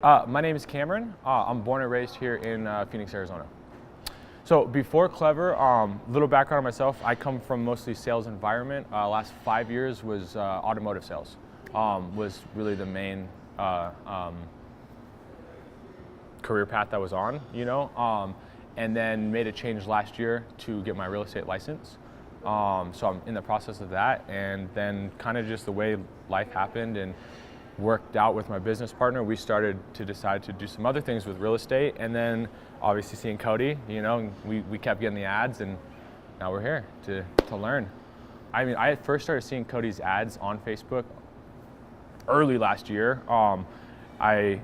My name is Cameron. I'm born and raised here in Phoenix, Arizona. So before Clever, little background on myself, I come from mostly sales environment. Last 5 years was automotive sales, was really the main career path I was on, and then made a change last year to get my real estate license. So I'm in the process of that, and then kind of just the way life happened and worked out with my business partner, we started to decide to do some other things with real estate, and then obviously seeing Cody, we kept getting the ads, and now we're here to learn. I mean, I first started seeing Cody's ads on Facebook early last year. I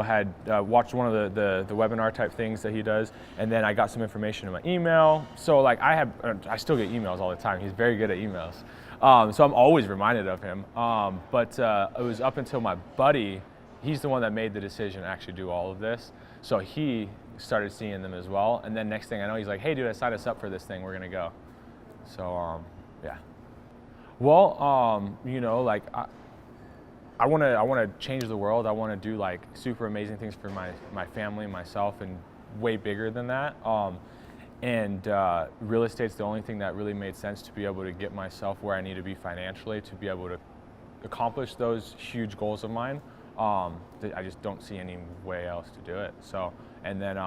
had watched one of the webinar type things that he does, and then I got some information in my email. So like I still get emails all the time. He's very good at emails. So I'm always reminded of him. But it was up until my buddy, he's the one that made the decision to actually do all of this. So he started seeing them as well. And then next thing I know, he's like, hey dude, I signed us up for this thing, we're gonna go. So yeah. Well, I want to change the world. I want to do like super amazing things for my family, myself, and way bigger than that. Real estate's the only thing that really made sense to be able to get myself where I need to be financially to be able to accomplish those huge goals of mine. I just don't see any way else to do it. So, and then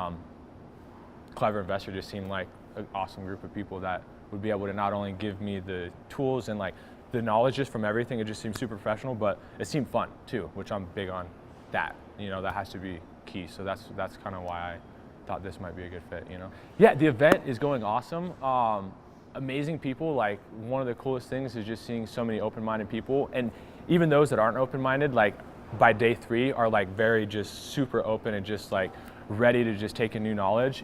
Clever Investor just seemed like an awesome group of people that would be able to not only give me the tools and like the knowledge just from everything, it just seemed super professional, but it seemed fun too, which I'm big on that. That has to be key. So that's kind of why I thought this might be a good fit, Yeah, the event is going awesome. Amazing people. Like, one of the coolest things is just seeing so many open-minded people, and even those that aren't open-minded, like by day 3 are like very just super open and just like ready to just take in new knowledge,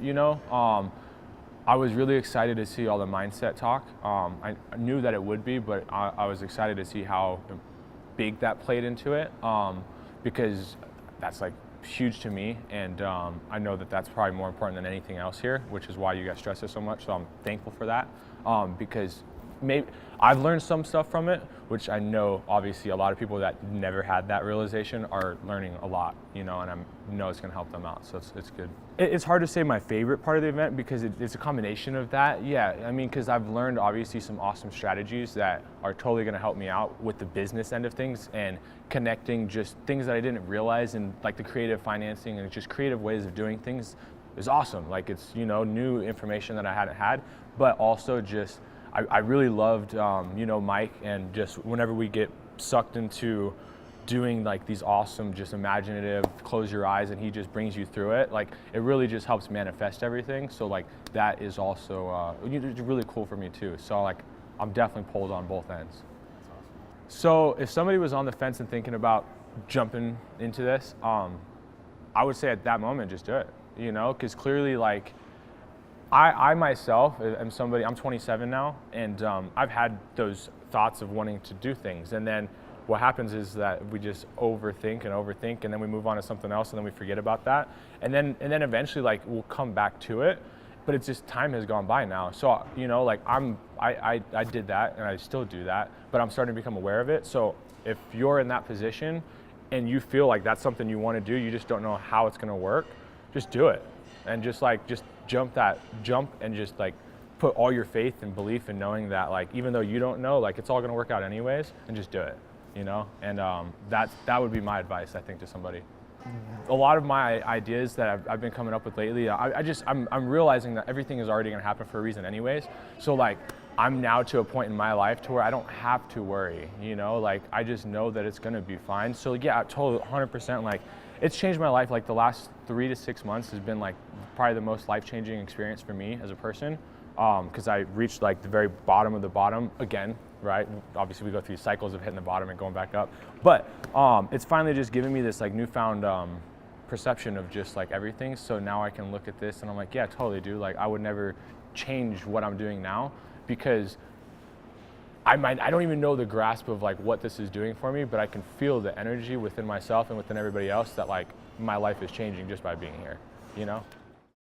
I was really excited to see all the mindset talk. I knew that it would be, but I was excited to see how big that played into it, because that's like huge to me, and I know that that's probably more important than anything else here, which is why you guys stress it so much. So I'm thankful for that, because maybe I've learned some stuff from it, which I know obviously a lot of people that never had that realization are learning a lot, and I know it's going to help them out. So it's good. It's hard to say my favorite part of the event because it's a combination of that. Yeah, I mean, because I've learned obviously some awesome strategies that are totally going to help me out with the business end of things and connecting just things that I didn't realize, and like the creative financing and just creative ways of doing things is awesome. Like, it's, new information that I hadn't had, but also just I really loved, Mike, and just whenever we get sucked into doing like these awesome, just imaginative, close your eyes and he just brings you through it, like it really just helps manifest everything. So like that is also really cool for me too. So like I'm definitely pulled on both ends. That's awesome. So if somebody was on the fence and thinking about jumping into this, I would say at that moment, just do it, because clearly like I myself am somebody, I'm 27 now, and I've had those thoughts of wanting to do things, and then what happens is that we just overthink, and then we move on to something else, and then we forget about that, and then eventually like we'll come back to it, but it's just time has gone by now. So like I did that, and I still do that, but I'm starting to become aware of it. So if you're in that position and you feel like that's something you want to do, you just don't know how it's going to work, just do it, and just jump and just like put all your faith and belief in knowing that like even though you don't know, like it's all going to work out anyways, and just do it, and that would be my advice, I think, to somebody. A lot of my ideas that I've been coming up with lately, I'm realizing that everything is already going to happen for a reason anyways. So like I'm now to a point in my life to where I don't have to worry, like I just know that it's going to be fine. So yeah, totally 100%, like it's changed my life. Like the last 3 to 6 months has been like probably the most life-changing experience for me as a person, because I reached like the very bottom of the bottom again, right? Obviously we go through cycles of hitting the bottom and going back up, but it's finally just given me this like newfound perception of just like everything. So now I can look at this and I'm like, yeah, totally, dude. Like I would never change what I'm doing now, because I don't even know the grasp of like what this is doing for me, but I can feel the energy within myself and within everybody else that like my life is changing just by being here,